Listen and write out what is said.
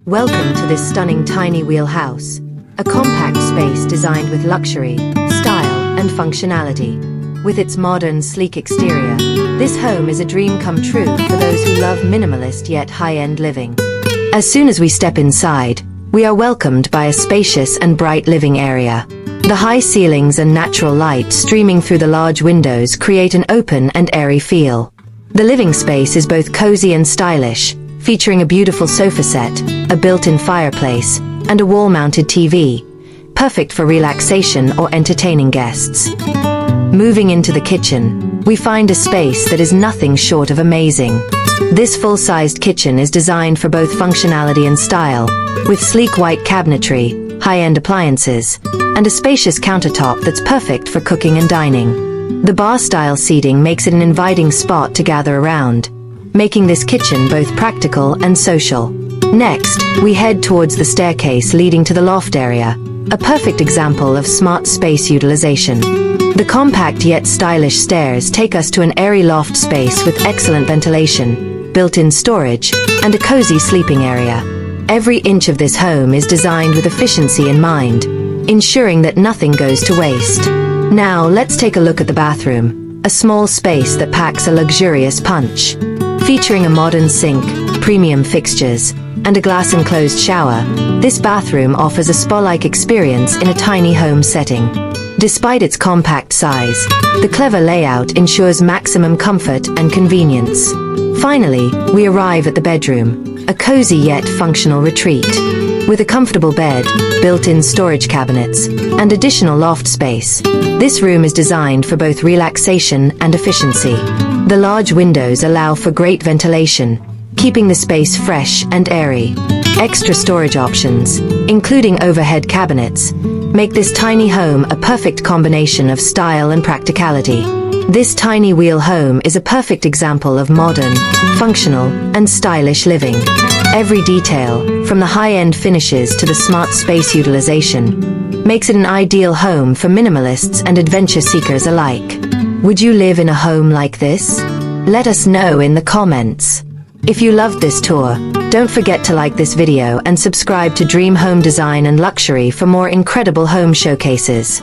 Welcome to this stunning tiny wheel house, a compact space designed with luxury, style, and functionality. With its modern, sleek exterior, this home is a dream come true for those who love minimalist yet high-end living. As soon as we step inside, we are welcomed by a spacious and bright living area. The high ceilings and natural light streaming through the large windows create an open and airy feel. The living space is both cozy and stylish, featuring a beautiful sofa set, a built-in fireplace, and a wall-mounted TV, perfect for relaxation or entertaining guests. Moving into the kitchen, we find a space that is nothing short of amazing. This full-sized kitchen is designed for both functionality and style, with sleek white cabinetry, high-end appliances, and a spacious countertop that's perfect for cooking and dining. The bar-style seating makes it an inviting spot to gather around, making this kitchen both practical and social. Next, we head towards the staircase leading to the loft area, a perfect example of smart space utilization. The compact yet stylish stairs take us to an airy loft space with excellent ventilation, built-in storage, and a cozy sleeping area. Every inch of this home is designed with efficiency in mind, ensuring that nothing goes to waste. Now, let's take a look at the bathroom, a small space that packs a luxurious punch. Featuring a modern sink, premium fixtures, and a glass-enclosed shower, this bathroom offers a spa-like experience in a tiny home setting. Despite its compact size, the clever layout ensures maximum comfort and convenience. Finally, we arrive at the bedroom, a cozy yet functional retreat. With a comfortable bed, built-in storage cabinets, and additional loft space, this room is designed for both relaxation and efficiency. The large windows allow for great ventilation, keeping the space fresh and airy. Extra storage options, including overhead cabinets, make this tiny home a perfect combination of style and practicality. This tiny wheel home is a perfect example of modern, functional, and stylish living. Every detail, from the high-end finishes to the smart space utilization, makes it an ideal home for minimalists and adventure seekers alike. Would you live in a home like this? Let us know in the comments. If you loved this tour, don't forget to like this video and subscribe to Dream Home Design and Luxury for more incredible home showcases.